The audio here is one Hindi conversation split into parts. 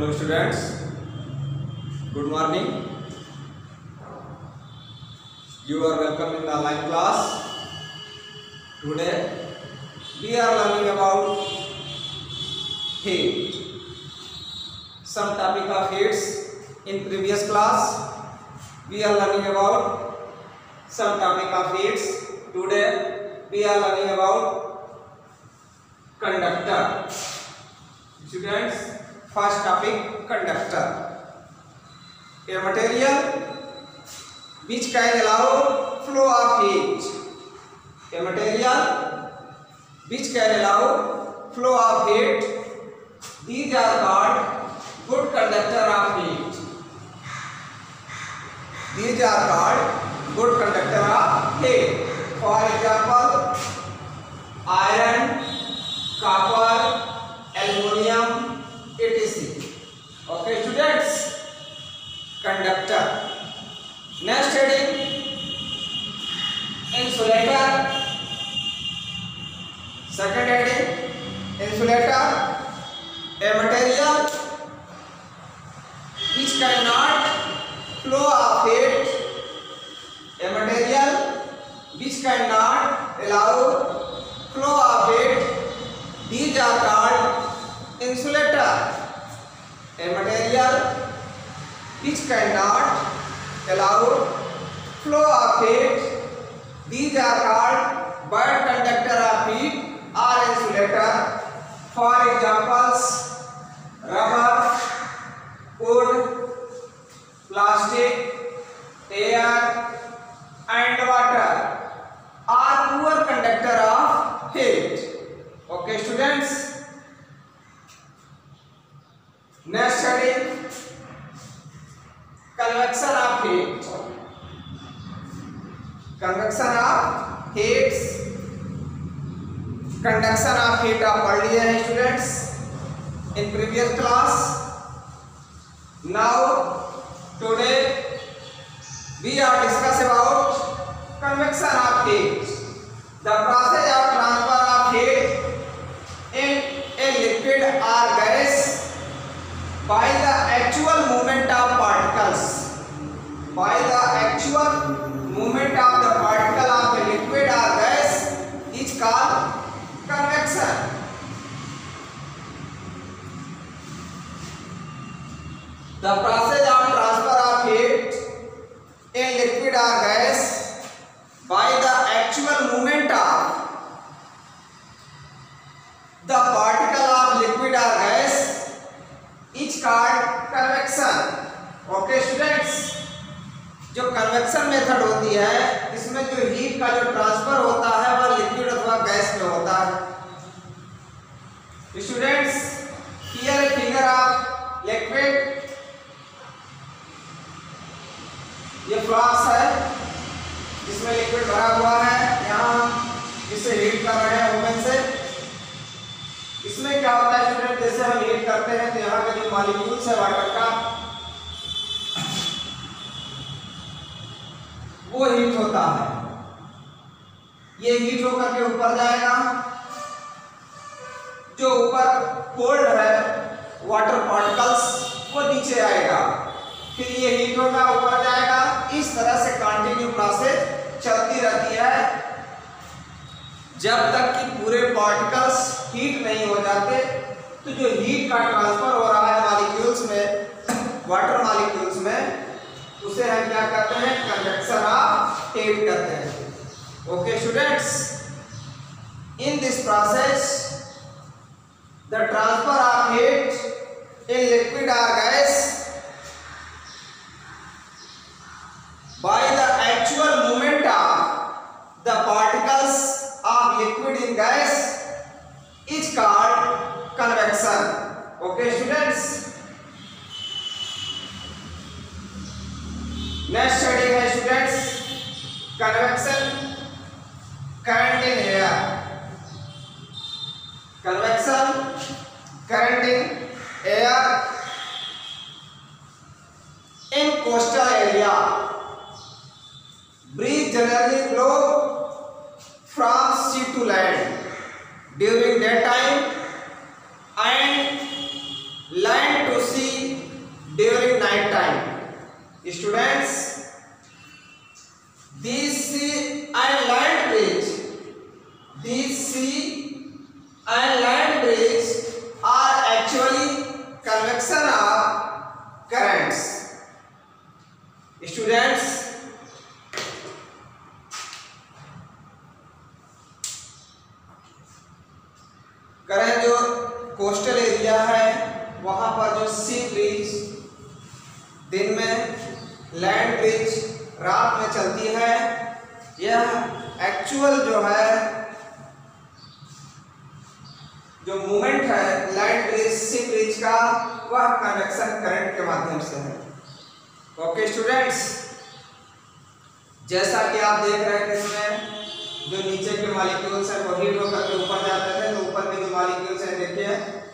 Hello students, good morning. You are welcome in the online class. Today we are learning about heat. Some topic of heats. In previous class we are learning about some topic of heats. Today we are learning about conductor. Students, first topic, conductor. A material which can allow flow of heat. A material which can allow flow of heat. These are called good conductor of heat. These are called good conductor of heat. For example, iron, copper, aluminium, etc. Okay, students, conductor. Next heading, insulator. Second heading, insulator. A material which cannot flow of heat. A material which cannot allow flow of heat. These are called insulator. A material which cannot allow flow of heat. These are called bad conductor of heat or insulator. For examples, rubber, wood, plastic, air and water are poor conductor of heat. Okay, students. Next heading, convection of heat. Convection of heat. Conduction of heat आप पढ़ लिए हैं students in previous class. Now today we are discuss about convection of heat. The process of transfer of heat in a liquid or gas by the actual movement of particles. By the actual movement of the particle of a liquid or gas is called convection. The process of transfer of heat in liquid or gas by the actual movement of the particle of liquid or gas is called convection. Okay students, जो कन्वेक्शन मेथड होती है इसमें जो हीट का जो ट्रांसफर होता है वह लिक्विड अथवा गैस में होता है. Students, here a figure of liquid. ये फ्लास्क है जिसमें लिक्विड भरा हुआ है. यहाँ इसे हीट कर रहे हैं ओवन से. इसमें क्या होता है स्टूडेंट, जैसे हम हीट करते हैं तो यहाँ का जो मॉलिक्यूल्स है वाटर का वो हीट होता है. ये हीट होकर के ऊपर जाएगा. जो ऊपर कोल्ड है वाटर पार्टिकल्स वो नीचे आएगा. फिर ये हीट होगा ऊपर जाएगा. इस तरह से कंटिन्यू प्रोसेस चलती रहती है जब तक कि पूरे पार्टिकल्स हीट नहीं हो जाते. तो जो हीट का ट्रांसफर हो रहा है मॉलिक्यूल्स में, वाटर मॉलिक्यूल्स में, उसे हम क्या कहते हैं, कन्वेक्शन ऑफ हीट कहते हैं. Okay students, in this process the transfer of heat in liquid और gas by the actual movement of the particles of liquid in gas is called convection. Okay students. Next heading है students, convection current in air. Convection current in air in coastal area. Breeze generally blow from sea to land during daytime and land to sea during night time. Students, these sea and land bridge, these sea and land bridge are actually convection of currents. Students, current जो कोस्टल एरिया है वहां पर जो सी ब्रिज दिन में, लैंड ब्रिज रात में चलती है, यह एक्चुअल जो है जो मूवमेंट है लैंड ब्रिज सी ब्रिज का, वह कन्वेक्शन करंट के माध्यम से है। ओके स्टूडेंट्स, जैसा कि आप देख रहे थे इसमें जो नीचे के मॉलिक्यूल्स हैं वो हीट होकर के ऊपर जाते थे, तो ऊपर के जो मॉलिक्यूल्स हैं देखिए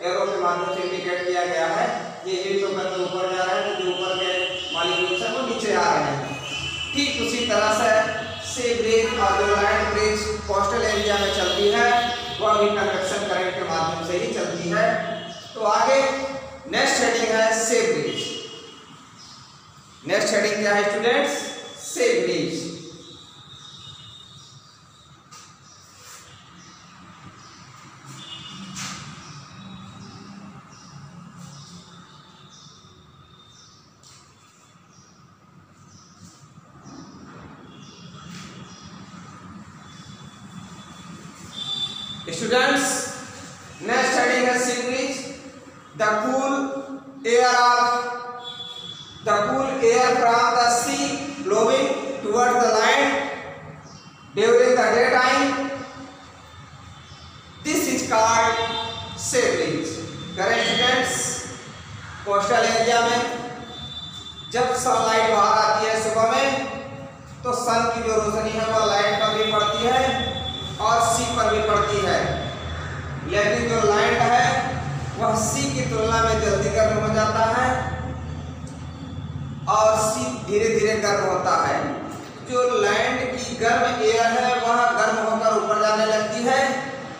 एरो के माध्यम से इंडिकेट किया गया है, ये हीट होकर के ऊपर जा रहे हैं, तो जो ऊपर के मॉलिक्यूल्स हैं वो नीचे आ रहे हैं। ठीक उसी तरह से सी ब्रिज और जो लैंड ब्रिज कोस्टल एरिया में चलती है वह भी कन्वेक्शन करंट के माध्यम से ही चलती है। तो आगे नेक्स्ट हेडिंग है सी ब्रिज। नेक्स्ट हेडिंग क्या है students? C bridge. Students, next heading is sea breeze. The cool air from the sea blowing towards the land during the daytime. This is called sea breeze. Correct students? Coastal area में जब सनलाइट बाहर आती है सुबह में, तो सन की जो रोशनी है वह लाइट पर भी पड़ती है और सी पर भी पड़ती है, लेकिन जो लैंड है वह सी की तुलना में जल्दी गर्म हो जाता है और सी धीरे धीरे गर्म होता है। जो लैंड की गर्म एयर है वह गर्म होकर ऊपर जाने लगती है,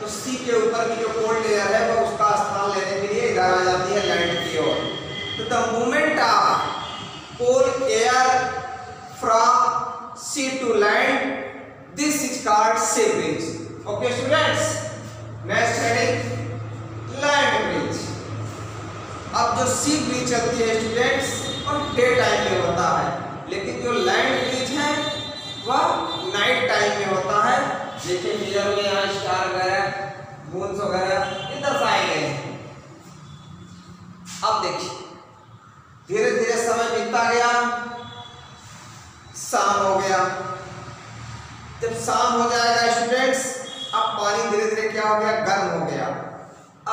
तो सी के ऊपर की जो कोल्ड एयर है वह उसका स्थान लेने के लिए इधर आ जाती है लैंड की ओर। तो the movement of cold air from sea to land, this is called sea bridge. Okay students, next heading land bridge. अब जो सी ब्रिज चलती है स्टूडेंट्स और डे टाइम में होता है, लेकिन जो लैंड ब्रिज है वह नाइट टाइम में होता है। देखिए मिरर में यहाँ स्टार वगैरह मून्स वगैरह ये दर्शाए गए हैं। अब देखिए धीरे धीरे समय बीतता गया, शाम हो गया। जब शाम हो जाएगा स्टूडेंट्स, अब पानी धीरे धीरे क्या हो गया? गर्म हो गया।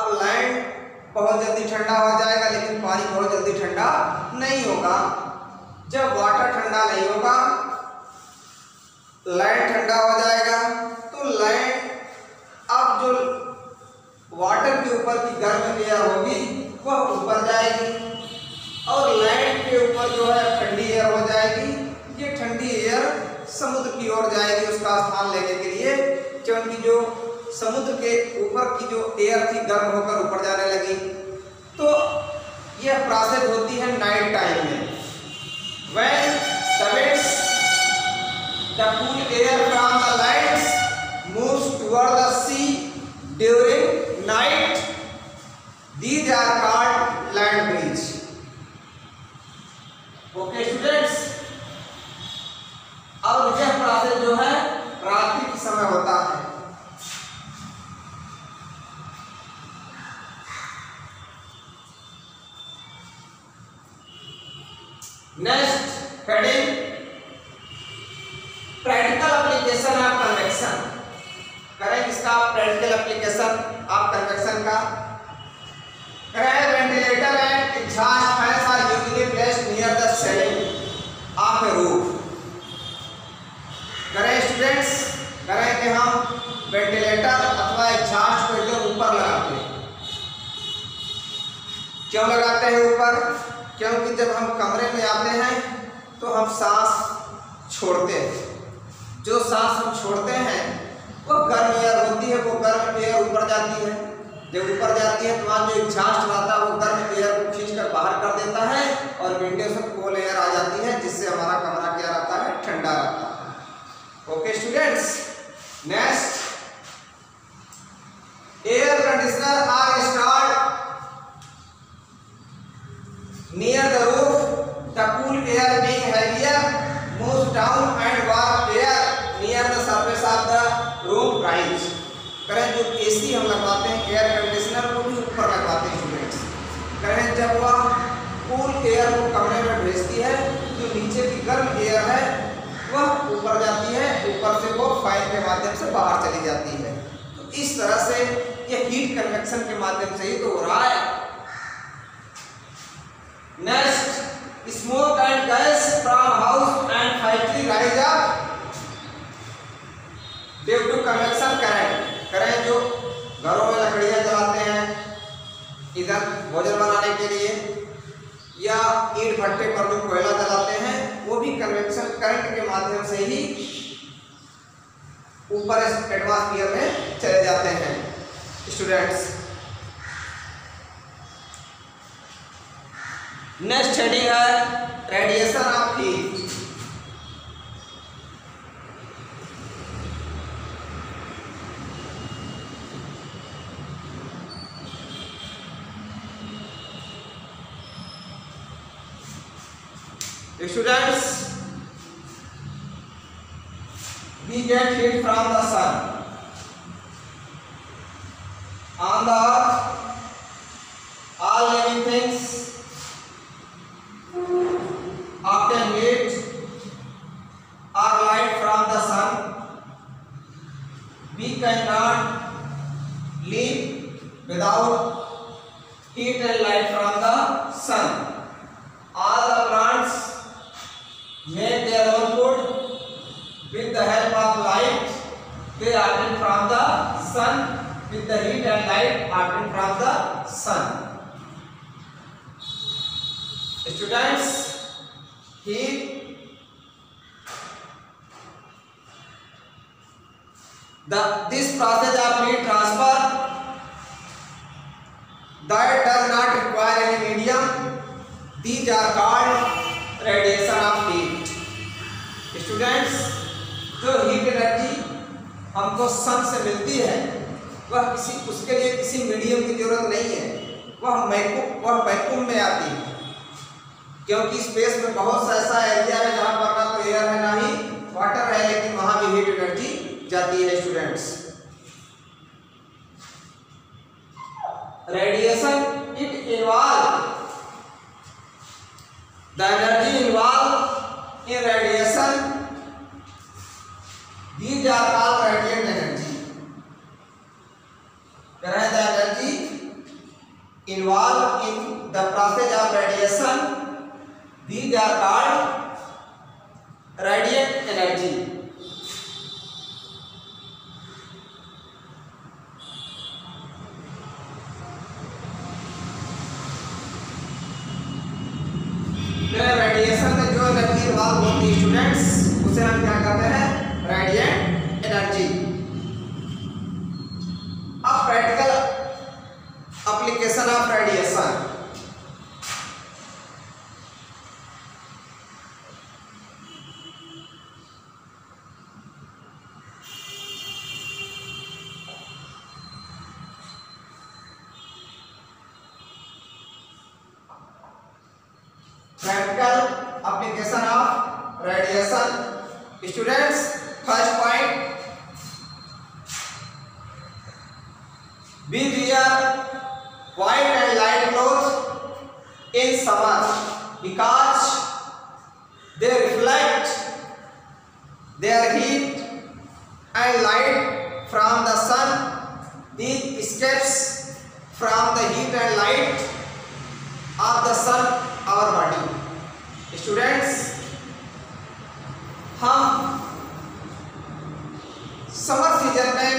अब लैंड बहुत जल्दी ठंडा हो जाएगा, लेकिन पानी बहुत जल्दी ठंडा नहीं होगा। जब वाटर ठंडा नहीं होगा, लैंड ठंडा हो जाएगा, तो लैंड अब जो वाटर के ऊपर की गर्म एयर होगी वह ऊपर जाएगी और लैंड के ऊपर जो है ठंडी एयर हो जाएगी। ये ठंडी एयर समुद्र की ओर जाएगी उसका स्थान लेने के लिए, क्योंकि जो समुद्र के ऊपर की जो एयर थी गर्म होकर ऊपर जाने लगी। तो यह प्रोसेस होती है नाइट टाइम में। When the winds, the cool air from the lands moves toward the sea during night, these are called land bridge. Okay students, अब यह प्रोसेस जो है रात्रि के समय होता है। Next heading practical application of convection. करें इसका प्रैक्टिकल एप्लीकेशन ऑफ कन्वेक्शन का। करें ventilator and exhaust fans are usually placed near the ceiling of a roof. करें स्टूडेंट्स, करें कि हम वेंटिलेटर अथवा एग्जॉस्ट को एकदम ऊपर लगाते हैं। क्यों लगाते हैं ऊपर? क्योंकि जब हम कमरे में आते हैं तो हम सांस छोड़ते हैं। जो सांस हम छोड़ते हैं वो गर्म एयर होती है, वो गर्म एयर ऊपर जाती है। जब ऊपर जाती है तो वहाँ जो एग्जॉस्ट रहता है वो गर्म एयर को खींचकर बाहर कर देता है और विंडो से कोल्ड एयर आ जाती है, जिससे हमारा कमरा क्या रहता है, ठंडा रहता है। Okay students, next, air conditioner are installed near the roof. The cool air being heavier moves down and warm air near the surface of the room rise. करें जो एसी हम लगवाते हैं, एयर कंडीशनर को भी ऊपर लगवाते हैं स्टूडेंट्स। करें जब वह कूल एयर को कमरे में भेजती है, जो नीचे की गर्म एयर है वह ऊपर जाती है, ऊपर से वो फैन के माध्यम से बाहर चली जाती है। तो इस तरह से ये हीट कन्वेक्शन के माध्यम से ही तो हो रहा है। Next, smoke and gas from house and factory rise up due to convection current. करें जो घरों में लकड़ियां जलाते हैं इधर भोजन बनाने के लिए, या ईंट भट्टे पर जो कोयला जलाते हैं, वो भी कन्वेक्शन करंट के माध्यम से ही ऊपर एटमॉस्फेयर में चले जाते हैं स्टूडेंट्स। नेक्स्ट हेडिंग है radiation of heat. Students, we get heat from the sun. On the earth, all living things obtain heat or light from the sun. We cannot live without heat and light from the sun. All the plants make their own food with the help of light they obtain from the sun, with the heat and light obtained from the sun. Students, heat, this process of heat transfer that does not require any medium, these are called radiation of heat. Students, जो हीट एनर्जी हमको सन से मिलती है वह उसके लिए किसी मीडियम की जरूरत नहीं है, वह वैक्यूम में आती है, क्योंकि स्पेस में बहुत सा ऐसा एरिया है जहां पर ना तो एयर है ना ही वाटर है, लेकिन वहां भी हीट एनर्जी जाती है students. Radiation it involve the energy involve in radiation, these are called radiant energy. The energy involved in the process of radiation, these are called radiant energy. Radiation में जो एनर्जी इन्वॉल्व होती है स्टूडेंट्स, उसे हम क्या कहते हैं, रेडिएंट एनर्जी। अब practical application of radiation. Practical application of radiation students, first point, we wear white and light clothes in summer because they reflect their heat and light from the sun. These escapes from the heat and light of the sun our body. Students, हम समर सीजन में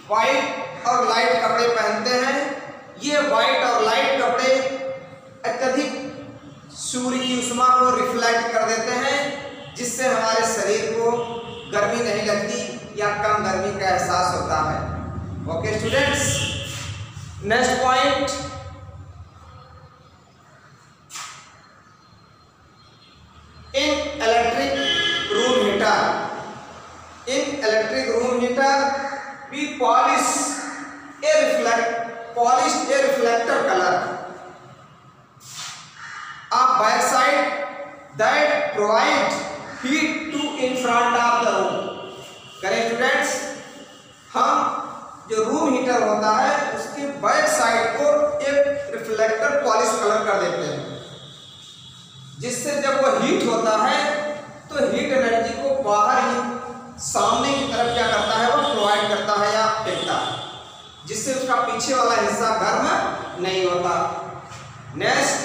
वाइट और लाइट कपड़े पहनते हैं। ये वाइट और लाइट कपड़े अत्यधिक सूर्य की ऊष्मा को रिफ्लेक्ट कर देते हैं, जिससे हमारे शरीर को गर्मी नहीं लगती या कम गर्मी का एहसास होता है। Okay students, next point, in electric room heater we polished a reflector color of backside that provide heat to in front of the room। करें स्टूडेंट्स, हम जो रूम हीटर होता है उसके बैक साइड को एक रिफ्लेक्टर पॉलिश कलर कर देते हैं, जिससे जब वो हीट होता है तो हीट एनर्जी को बाहर ही सामने की तरफ क्या करता है, वो प्रोवाइड करता है या फेंकता है, जिससे उसका पीछे वाला हिस्सा गर्म नहीं होता। नेक्स्ट,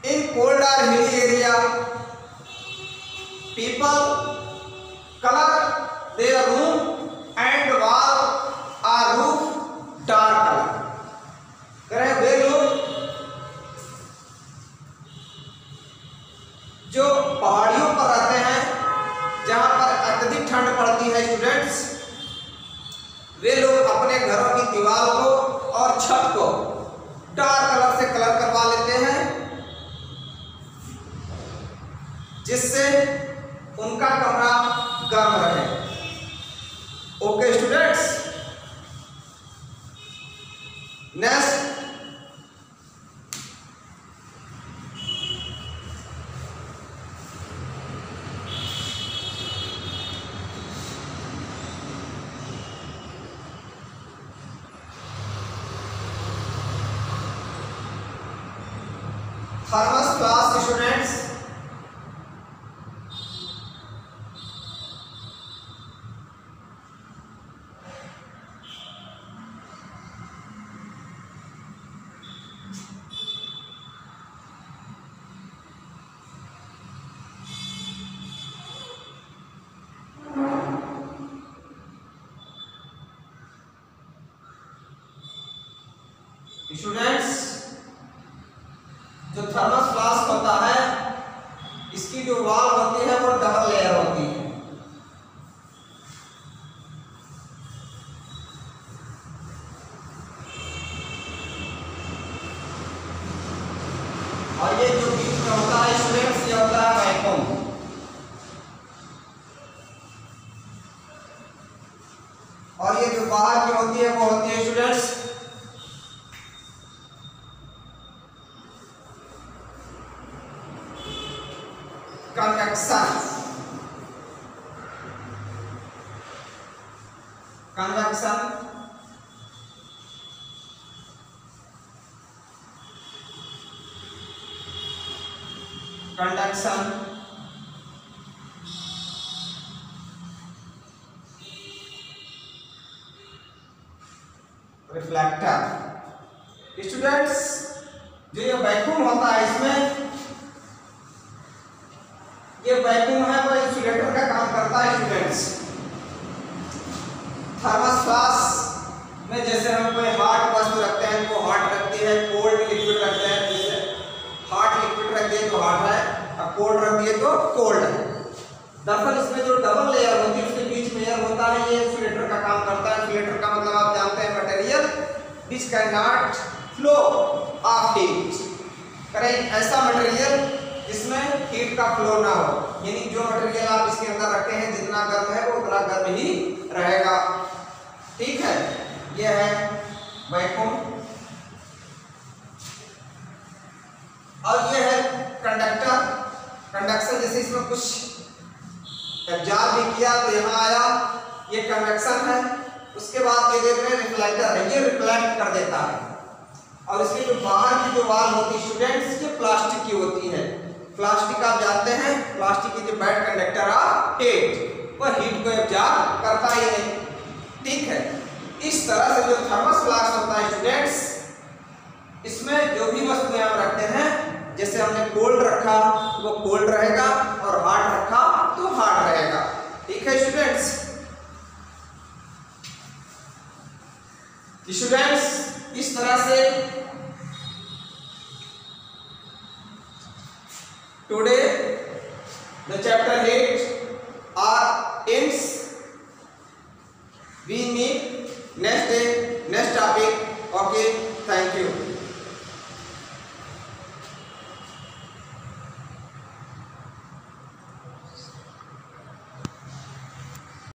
इन कोल्ड और hilly area people colour their room and wall और रूफ डार्क कलर। वे लोग जो पहाड़ियों पर रहते हैं जहां पर अत्यधिक ठंड पड़ती है स्टूडेंट्स, वे लोग अपने घरों की दीवार को और छत को डार्क कलर से कलर करवा लेते हैं, जिससे उनका कमरा गर्म रहे। Okay students, next, thermos flask students, जो थर्मस फ्लास्क होता है इसकी जो वॉल होती है वो डबल लेयर होती है। और ये जो बीच में होता है स्टूडेंट्स, ये होता है वैक्यूम। और ये जो बाहर की होती है वो होती है students convection. Conduction, reflector. Students, जो ये वैक्यूम होता है इसमें ये वैक्यूम है वो इंसुलेटर का काम करता है स्टूडेंट्स। थर्मस फ्लास्क में जैसे हम कोई हॉट वस्तु रखते हैं तो हॉट रखती है, कोल्ड लिक्विड रखते हैं, जैसे हॉट लिक्विड रख दिए तो हॉट है और कोल्ड रख दिए तो कोल्ड है। दरअसल इसमें जो डबल लेयर होती है उसके बीच में एयर होता है, ये इंसुलेटर का काम करता है। इंसुलेटर का मतलब आप जानते हैं material which can not flow of heat. करें ऐसा मटेरियल जिसमें हीट का फ्लो ना हो, यानी जो मटेरियल आप इसके अंदर रखे हैं जितना गर्म है वो उतना गर्म ही रहेगा। ठीक है, ये है वैक्यूम। और ये है कंडक्टर। कंडक्शन, जैसे इसमें कुछ एब्जॉर्ब भी किया तो यहाँ आया, ये कन्वेक्शन है। उसके बाद ये देख रहे हैं रिफ्लेक्टर है, ये रिफ्लेक्ट कर देता है। और इसकी जो बाहर की जो वॉल होती है स्टूडेंट्स, ये प्लास्टिक की होती है। प्लास्टिक आप जानते हैं, प्लास्टिक की जो बैड कंडक्टर ऑफ हीट, वो हीट को एब्जॉर्ब करता ही नहीं। ठीक है, इस तरह से जो थर्मस फ्लास्क होता है स्टूडेंट्स, इसमें जो भी वस्तुएं आप रखते हैं, जैसे हमने कोल्ड रखा वो कोल्ड रहेगा और हॉट रखा तो हॉट रहेगा। ठीक है स्टूडेंट्स। इस तरह से today the chapter 8 ends. We meet next day next topic. Okay, thank you.